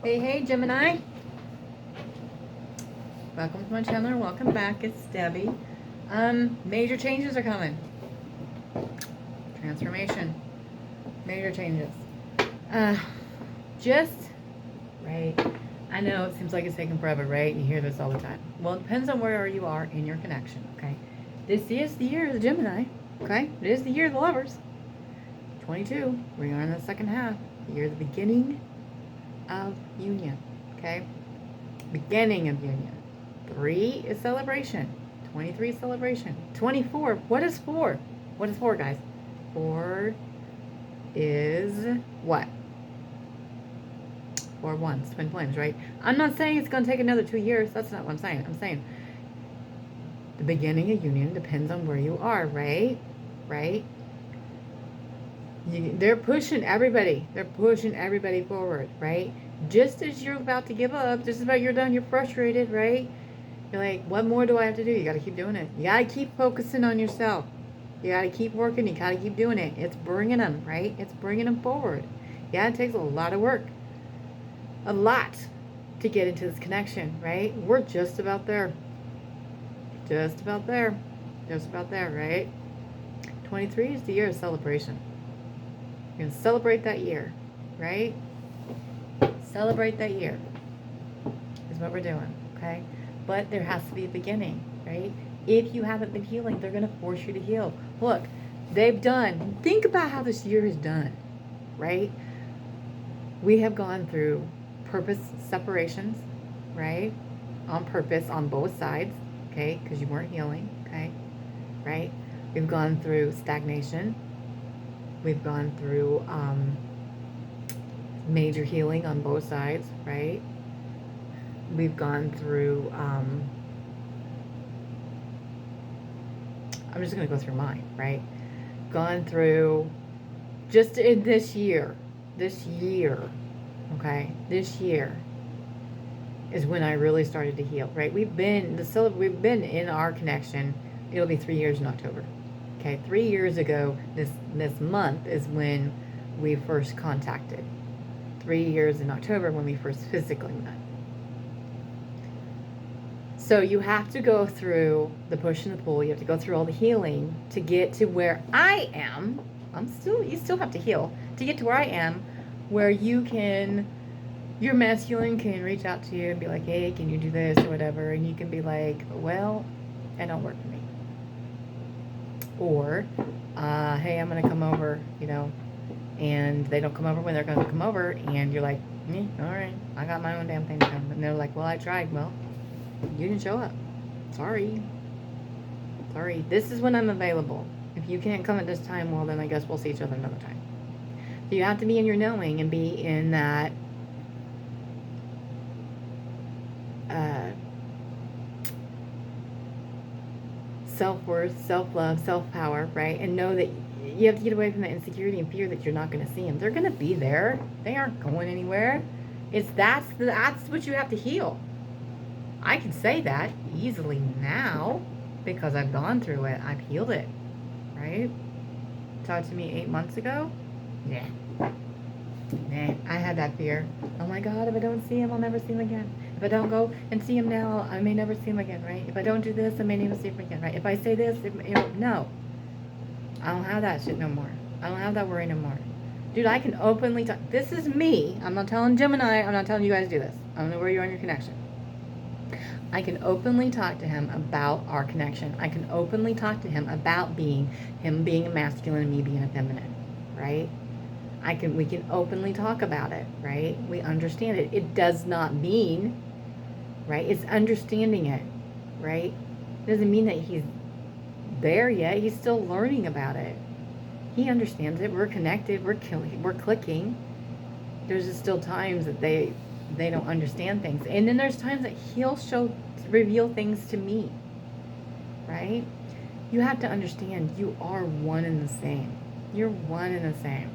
Hey, hey, Gemini. Welcome to my channel. Welcome back. It's Debbie. Major changes are coming. Transformation. Major changes. Just, right. I know it seems like it's taking forever, right? You hear this all the time. Well, it depends on where you are in your connection, okay? This is the year of the Gemini, okay? It is the year of the lovers. 22. We are in the second half. The year of the beginning of union, okay? Beginning of union. 3 is celebration. 23 is celebration. 24. What is 4? What is 4, guys? 4 is what? 4 wands, twin flames, right? I'm not saying it's going to take another 2 years. That's not what I'm saying. I'm saying the beginning of union depends on where you are, right? Right? They're pushing everybody. They're pushing everybody forward, right? Just as you're about to give up, just about you're done, you're frustrated, right? You're like, what more do I have to do? You got to keep doing it. You got to keep focusing on yourself. You got to keep working. You got to keep doing it. It's bringing them, right? It's bringing them forward. Yeah, it takes a lot of work. A lot to get into this connection, right? We're just about there. Just about there. Just about there, right? 23 is the year of celebration. You're going to celebrate that year, right? Celebrate that year is what we're doing, okay? But there has to be a beginning, right? If you haven't been healing, they're going to force you to heal. Look, they've done. Think about how this year is done, right? We have gone through purpose separations, right? On purpose on both sides, okay? Because you weren't healing, okay? Right? We've gone through stagnation. We've gone through major healing on both sides, right? We've gone through, I'm just going to go through mine, right? Gone through, just in this year, okay? This year is when I really started to heal, right? We've been in our connection. It'll be 3 years in October. Okay, 3 years ago, this month is when we first contacted. 3 years in October when we first physically met. So you have to go through the push and the pull. You have to go through all the healing to get to where I am. You still have to heal to get to where I am, where your masculine can reach out to you and be like, hey, can you do this or whatever? And you can be like, well, that don't work for me. Or, hey, I'm going to come over, and they don't come over when they're going to come over, and you're like, all right, I got my own damn thing to come. And they're like, well, I tried. Well, you didn't show up. Sorry. This is when I'm available. If you can't come at this time, well, then I guess we'll see each other another time. So you have to be in your knowing and be in that self-worth, self-love, self-power, right? And know that you have to get away from that insecurity and fear that you're not going to see them. They're going to be there. They aren't going anywhere. That's what you have to heal. I can say that easily now because I've gone through it. I've healed it, right? Talked to me 8 months ago. Nah. I had that fear. Oh my God, if I don't see him, I'll never see him again. If I don't go and see him now, I may never see him again, right? If I don't do this, I may never see him again, right? If I say this, no. I don't have that shit no more. I don't have that worry no more. Dude, I can openly talk. This is me. I'm not telling Gemini. I'm not telling you guys to do this. I don't know where you are in your connection. I can openly talk to him about our connection. I can openly talk to him about him being a masculine and me being a feminine, right? We can openly talk about it, right? We understand it. It does not mean, right? It's understanding it, right? It doesn't mean that he's there yet. He's still learning about it. He understands it. We're connected. We're clicking. There's just still times that they don't understand things. And then there's times that he'll reveal things to me, right? You have to understand you are one and the same. You're one and the same.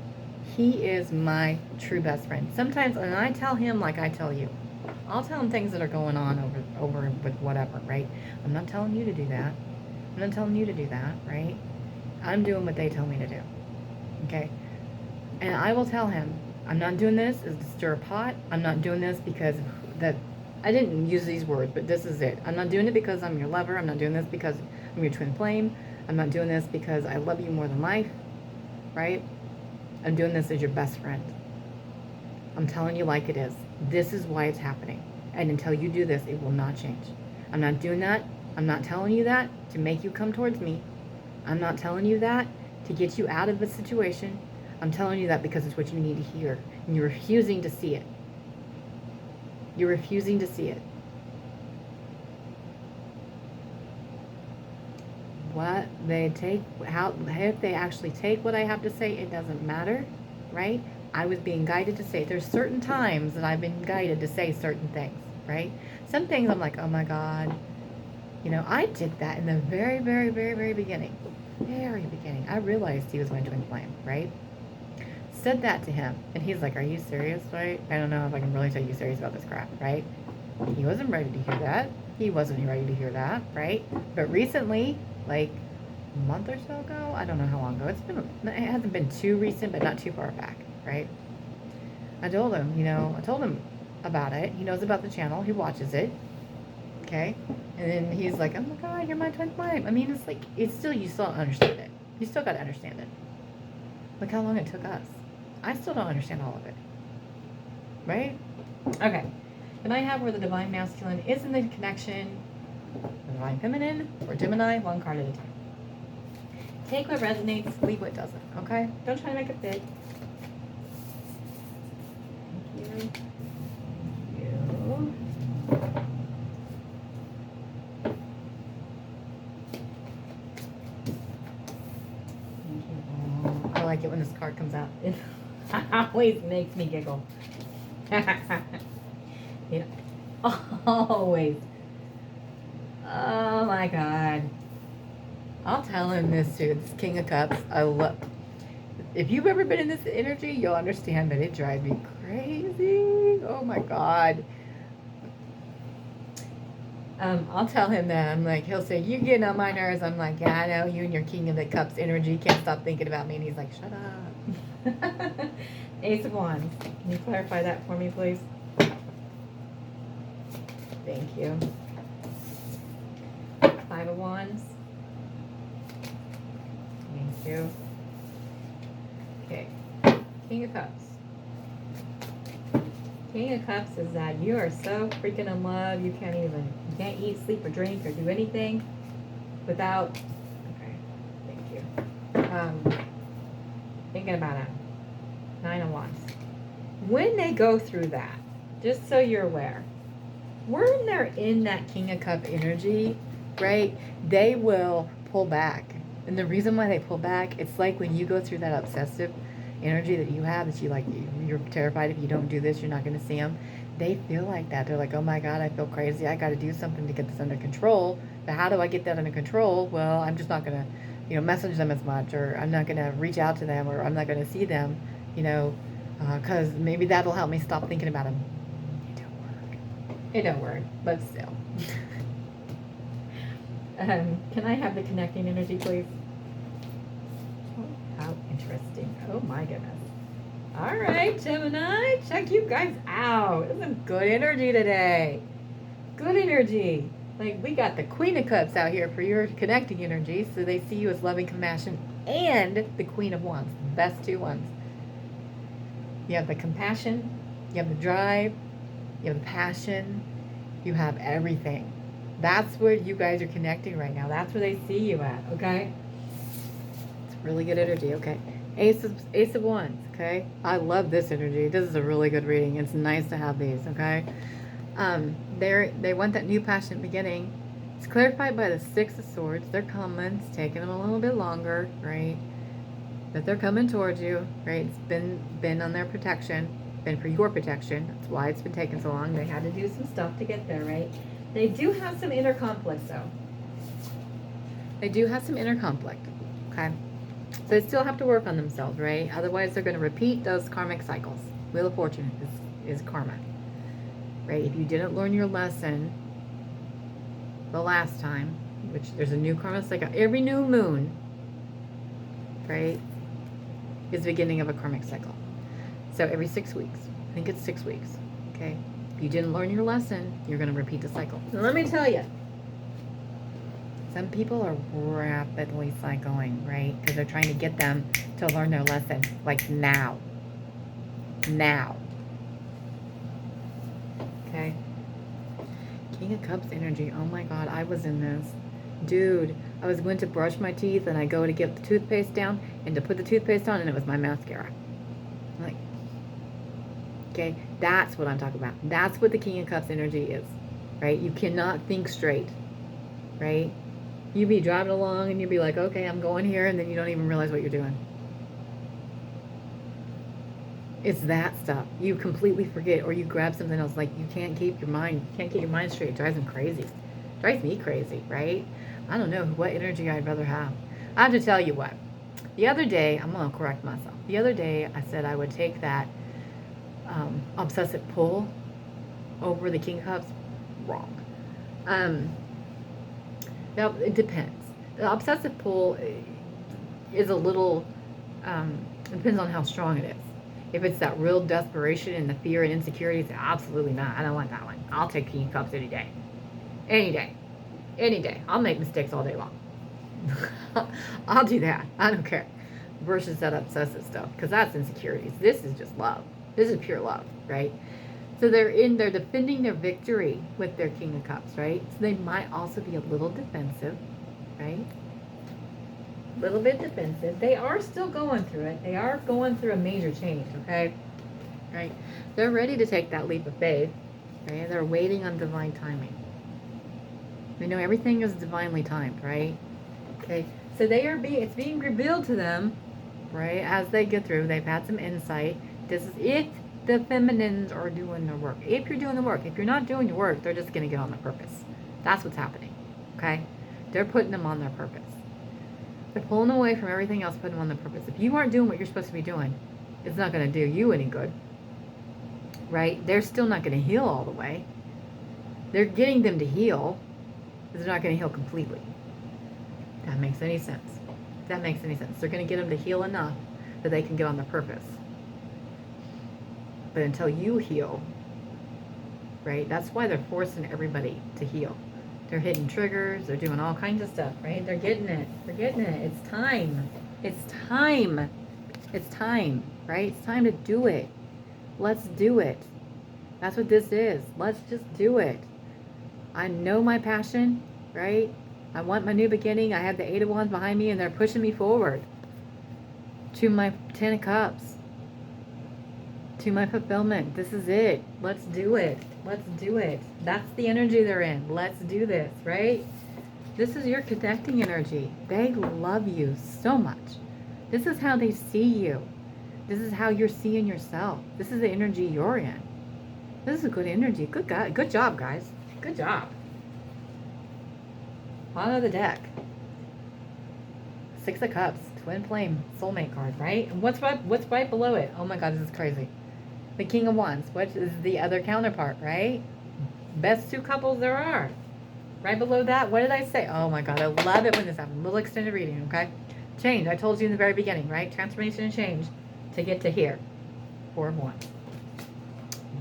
He is my true best friend. Sometimes when I tell him like I tell you, I'll tell him things that are going on over with whatever, right? I'm not telling you to do that. I'm not telling you to do that, right? I'm doing what they tell me to do, okay? And I will tell him, I'm not doing this is to stir a pot. I'm not doing this because that I didn't use these words, but this is it. I'm not doing it because I'm your lover. I'm not doing this because I'm your twin flame. I'm not doing this because I love you more than life, right? I'm doing this as your best friend. I'm telling you like it is. This is why it's happening. And until you do this, it will not change. I'm not doing that. I'm not telling you that to make you come towards me. I'm not telling you that to get you out of the situation. I'm telling you that because it's what you need to hear. And you're refusing to see it. You're refusing to see it. What they take, how, if they actually take what I have to say, it doesn't matter, right? I was being guided to say, there's certain times that I've been guided to say certain things, right? Some things I'm like, oh my God, you know, I did that in the very, very, very, very beginning. Very beginning. I realized he was my twin flame, right? Said that to him, and he's like, are you serious, right? I don't know if I can really take you serious about this crap, right? He wasn't ready to hear that. He wasn't ready to hear that, right? But recently, like a month or so ago, I don't know how long ago, it hasn't been too recent, but not too far back, right? I told him, you know, I told him about it. He knows about the channel. He watches it, okay? And then he's like, oh my God, you're my twin flame. I mean, it's like, it's still, you still don't understand it. You still got to understand it. Look how long it took us. I still don't understand all of it, right? Okay. Then I have where the divine masculine is in the connection, the divine feminine, or Gemini, one card at a time. Take what resonates, leave what doesn't, okay? Don't try to make it fit. Thank you. Thank you. Thank you. I like it when this card comes out. It always makes me giggle. It always. Oh my God. I'll tell him this too. This King of Cups. I love. If you've ever been in this energy, you'll understand, but it drives me crazy. Oh my God. I'll tell him that. I'm like, he'll say, you're getting on my nerves. I'm like, yeah, I know. You and your King of the Cups energy can't stop thinking about me. And he's like, shut up. Ace of Wands. Can you clarify that for me, please? Thank you. Five of Wands. Thank you. Okay. King of Cups. King of Cups is that you are so freaking in love, you can't eat, sleep, or drink, or do anything without, okay, thank you. Thinking about it. Nine of Wands. When they go through that, just so you're aware, when they're in that King of Cup energy, right, they will pull back. And the reason why they pull back, it's like when you go through that obsessive energy that you have, that you like, you're terrified if you don't do this, you're not going to see them. They feel like that. They're like, oh my God, I feel crazy. I got to do something to get this under control. But how do I get that under control? Well, I'm just not going to, you know, message them as much, or I'm not going to reach out to them, or I'm not going to see them, you know, because maybe that'll help me stop thinking about them. It don't work. It don't work, but still. Can I have the connecting energy, please? Oh, how interesting. Oh my goodness. All right, Gemini, check you guys out. This is good energy today. Good energy. Like, we got the Queen of Cups out here for your connecting energy, so they see you as loving compassion, and the Queen of Wands. Best two ones. You have the compassion, you have the drive, you have the passion, you have everything. That's where you guys are connecting right now. That's where they see you at, okay? It's really good energy, okay? Ace of Wands, okay? I love this energy. This is a really good reading. It's nice to have these, okay? They want that new passionate beginning. It's clarified by the Six of Swords. They're coming. It's taking them a little bit longer, right? But they're coming towards you, right? It's been on their protection, been for your protection. That's why it's been taking so long. They had to do some stuff to get there, right? They do have some inner conflict, though. They do have some inner conflict, okay? So they still have to work on themselves, right? Otherwise, they're going to repeat those karmic cycles. Wheel of Fortune is karma, right? If you didn't learn your lesson the last time, which there's a new karma cycle, every new moon, right, is the beginning of a karmic cycle. So every 6 weeks. I think it's 6 weeks. Okay? If you didn't learn your lesson, you're going to repeat the cycle. Now, let me tell you, some people are rapidly cycling, right? Because they're trying to get them to learn their lesson, like now. Now. Okay? King of Cups energy. Oh my God, I was in this. Dude, I was going to brush my teeth and I go to get the toothpaste down and to put the toothpaste on and it was my mascara. I'm like, okay, that's what I'm talking about. That's what the King of Cups energy is, right? You cannot think straight, right? You'd be driving along and you'd be like, okay, I'm going here, and then you don't even realize what you're doing. It's that stuff. You completely forget, or you grab something else. Like, you can't keep your mind straight. It drives them crazy. It drives me crazy, right? I don't know what energy I'd rather have. I have to tell you what. The other day, I'm going to correct myself. The other day, I said I would take that obsessive pull over the King of Cups. Wrong. Now, it depends. The obsessive pull is a little, depends on how strong it is. If it's that real desperation and the fear and insecurity, it's absolutely not. I don't want that one. I'll take King of Cups any day. Any day. Any day. I'll make mistakes all day long. I'll do that. I don't care. Versus that obsessive stuff, because that's insecurities. This is just love. This is pure love, right? So they're defending their victory with their King of Cups, right? So they might also be a little defensive, right? A little bit defensive. They are still going through it. They are going through a major change, okay? Right? They're ready to take that leap of faith, right? They're waiting on divine timing. We know everything is divinely timed, right? Okay? So it's being revealed to them, right? As they get through, they've had some insight. This is if the feminines are doing their work. If you're doing the work. If you're not doing your work, they're just going to get on their purpose. That's what's happening. Okay? They're putting them on their purpose. They're pulling away from everything else, putting them on their purpose. If you aren't doing what you're supposed to be doing, it's not going to do you any good. Right? They're still not going to heal all the way. They're getting them to heal, but they're not going to heal completely. If that makes any sense. If that makes any sense. They're going to get them to heal enough that they can get on their purpose. But until you heal, right? That's why they're forcing everybody to heal. They're hitting triggers. They're doing all kinds of stuff, right? They're getting it. They're getting it. It's time. It's time. It's time, right? It's time to do it. Let's do it. That's what this is. Let's just do it. I know my passion, right? I want my new beginning. I have the 8 of Wands behind me, and they're pushing me forward to my 10 of Cups. To my fulfillment. This is it. Let's do it. Let's do it. That's the energy they're in. Let's do this, right? This is your connecting energy. They love you so much. This is how they see you. This is how you're seeing yourself. This is the energy you're in. This is a good energy. Good guy. Good job, guys. Good job. Bottom of the deck. 6 of Cups. Twin Flame. Soulmate card, right? And what's right below it? Oh my God, this is crazy. The King of Wands, which is the other counterpart, right? Best 2 couples there are. Right below that, what did I say? Oh my God, I love it when this happens. A little extended reading, okay? Change, I told you in the very beginning, right? Transformation and change to get to here. 4 of Wands.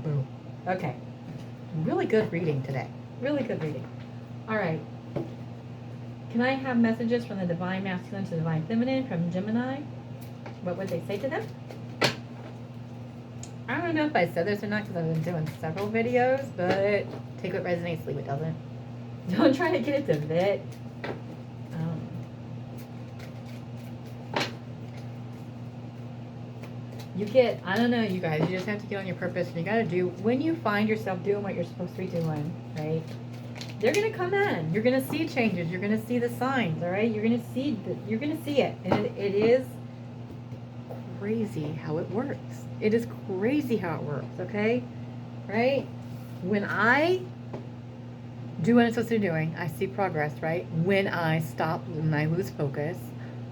Boom. Okay. Really good reading today. Really good reading. All right. Can I have messages from the Divine Masculine to Divine Feminine from Gemini? What would they say to them? I don't know if I said this or not because I've been doing several videos, but take what resonates, leave what doesn't. Don't try to get it to fit. I don't know, you guys, you just have to get on your purpose, and you got to do, when you find yourself doing what you're supposed to be doing, right, they're going to come in. You're going to see changes. You're going to see the signs, all right? You're going to see it, and it is crazy how it works. It is crazy how it works, okay? Right? When I do what I'm supposed to be doing, I see progress, right? When I stop, when I lose focus,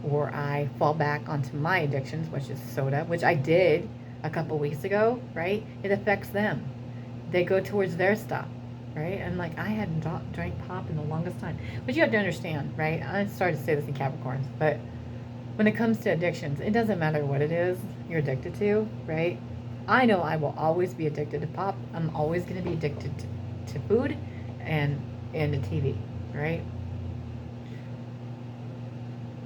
or I fall back onto my addictions, which is soda, which I did a couple weeks ago, right? It affects them. They go towards their stuff, right? And like, I hadn't drank pop in the longest time. But you have to understand, right? I started to say this in Capricorns, but when it comes to addictions, it doesn't matter what it is you're addicted to, right? I know I will always be addicted to pop. I'm always going to be addicted to food and to TV, right?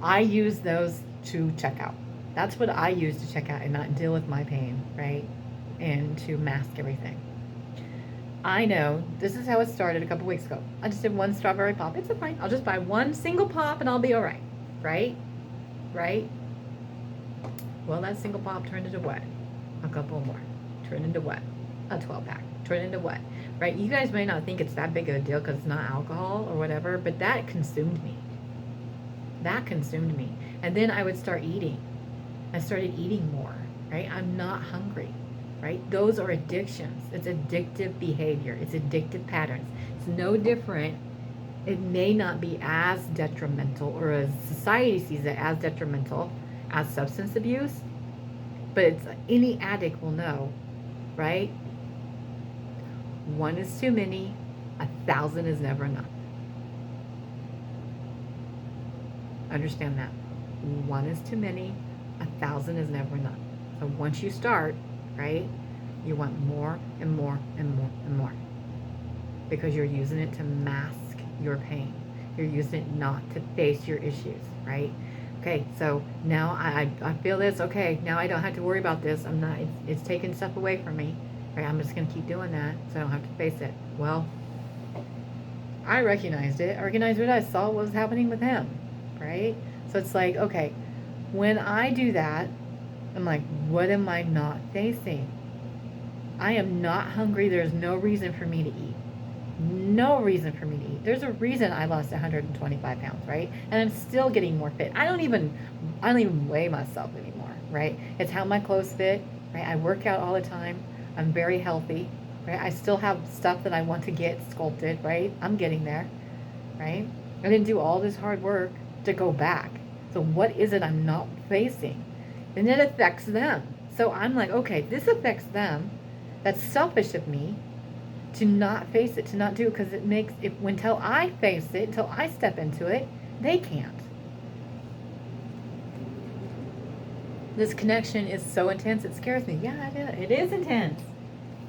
I use those to check out. That's what I use to check out and not deal with my pain, right? And to mask everything. I know this is how it started a couple weeks ago. I just did one strawberry pop. It's fine. I'll just buy one single pop and I'll be all right, right? Right? Well, that single pop turned into what? A couple more. Turned into what? A 12-pack. Turned into what? Right? You guys may not think it's that big of a deal because it's not alcohol or whatever, but that consumed me. That consumed me. And then I would start eating. I started eating more, right? I'm not hungry, right? Those are addictions. It's addictive behavior. It's addictive patterns. It's no different. It may not be as detrimental, or as society sees it, as detrimental as substance abuse, but it's, any addict will know, right? One is too many, 1,000 is never enough. Understand that. One is too many, 1,000 is never enough. So once you start, right, you want more and more and more and more, because you're using it to mask your pain. You're using it not to face your issues, right? Okay, so now I feel this. Okay, now I don't have to worry about this. I'm not, it's taking stuff away from me, right? I'm just going to keep doing that so I don't have to face it. Well, I recognized it. I recognized what I saw, what was happening with him, right? So it's like, okay, when I do that, I'm like, what am I not facing? I am not hungry. There's no reason for me to eat. No reason for me to eat. There's a reason I lost 125 pounds, right? And I'm still getting more fit. I don't even weigh myself anymore, right? It's how my clothes fit, right? I work out all the time. I'm very healthy, right? I still have stuff that I want to get sculpted, right? I'm getting there, right? I didn't do all this hard work to go back. So what is it I'm not facing? And it affects them. So I'm like, okay, this affects them. That's selfish of me to not face it, to not do it, because it makes it, until I face it, until I step into it, they can't. This connection is so intense, it scares me. Yeah, it is intense.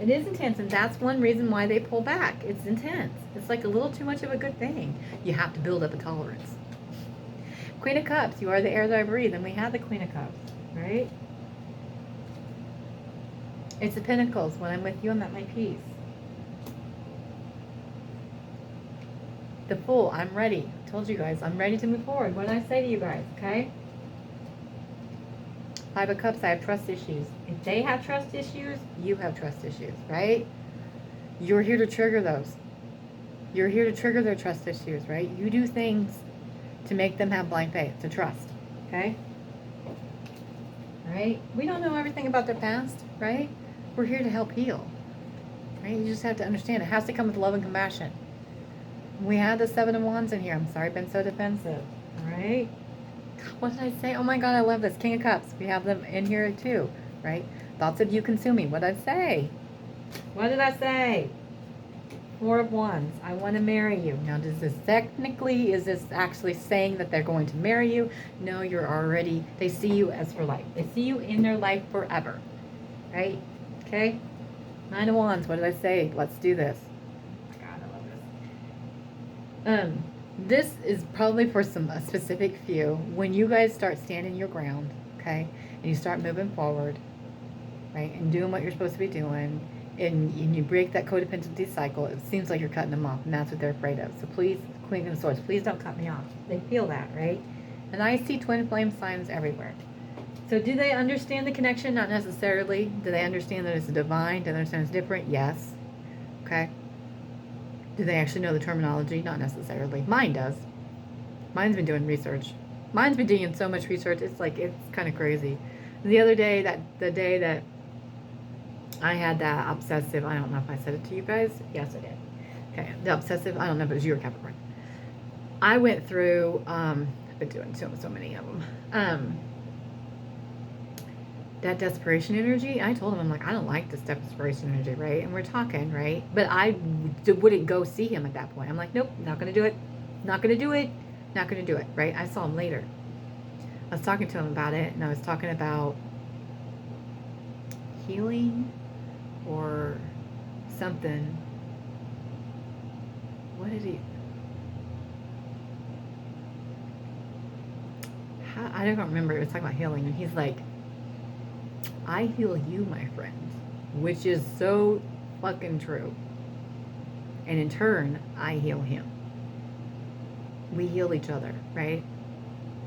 It is intense, and that's one reason why they pull back. It's intense. It's like a little too much of a good thing. You have to build up a tolerance. Queen of Cups, you are the air that I breathe, and we have the Queen of Cups, right? It's the Pentacles. When I'm with you, I'm at my peace. The Fool, I'm ready. I told you guys, I'm ready to move forward. What did I say to you guys, okay? Five of Cups, I have trust issues. If they have trust issues, you have trust issues, right? You're here to trigger those. You're here to trigger their trust issues, right? You do things to make them have blind faith, to trust, okay? Right? We don't know everything about their past, right? We're here to help heal, right? You just have to understand it has to come with love and compassion. We had the Seven of Wands in here. I'm sorry I've been so defensive. All right. What did I say? Oh my God, I love this. King of Cups. We have them in here too, right? Thoughts of you consuming. What did I say? What did I say? Four of Wands. I want to marry you. Now, does this technically, is this actually saying that they're going to marry you? No, you're already, they see you as for life. They see you in their life forever, right? Okay. Nine of Wands. What did I say? Let's do this. This is probably for a specific few. When you guys start standing your ground, okay, and you start moving forward, right, and doing what you're supposed to be doing, and you break that codependency cycle, it seems like you're cutting them off, and that's what they're afraid of. So please, Queen of Swords, please don't cut me off. They feel that, right? And I see twin flame signs everywhere. So do they understand the connection? Not necessarily. Do they understand that it's divine? Do they understand it's different? Yes. Okay. Do they actually know the terminology? Not necessarily. Mine does. Mine's been doing research. Mine's been doing so much research. It's like, it's kind of crazy. The other day, the day that I had that obsessive, I don't know if I said it to you guys. Yes, I did. Okay, the obsessive, I don't know if it was you or Capricorn. I went through, I've been doing so many of them. That desperation energy, I told him, I'm like, I don't like this desperation energy, right? And we're talking, right? But I wouldn't go see him at that point. I'm like, nope, not going to do it. Not going to do it. Not going to do it, right? I saw him later. I was talking to him about it, and I was talking about healing or something. What did he... I don't remember. It was talking about healing. And he's like, I heal you, my friend. Which is so fucking true. And in turn, I heal him. We heal each other, right?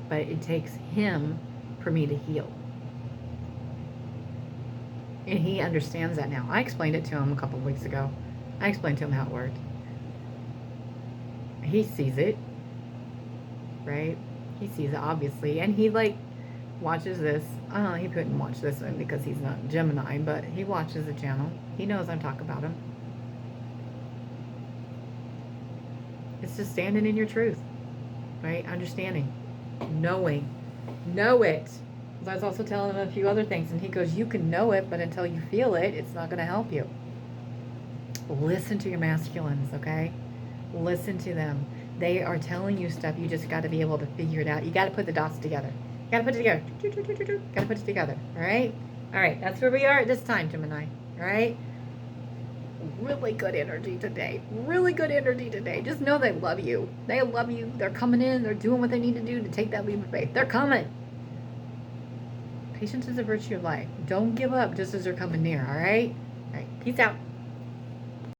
But it takes him for me to heal. And he understands that now. I explained it to him a couple of weeks ago. I explained to him how it worked. He sees it, right? He sees it, obviously. And he, like, watches this. He couldn't watch this one because he's not Gemini, but he watches the channel. He knows I'm talking about him. It's just standing in your truth, right? Understanding, knowing, know it. I was also telling him a few other things, and he goes, you can know it, but until you feel it, it's not going to help you. Listen to your masculines, okay? Listen to them. They are telling you stuff. You just got to be able to figure it out. You got to put the dots together. You got to put it together. Got to put it together, all right? All right, that's where we are at this time, Gemini, all right? Really good energy today. Really good energy today. Just know they love you. They love you. They're coming in. They're doing what they need to do to take that leap of faith. They're coming. Patience is a virtue of life. Don't give up just as they're coming near, all right? All right, peace out.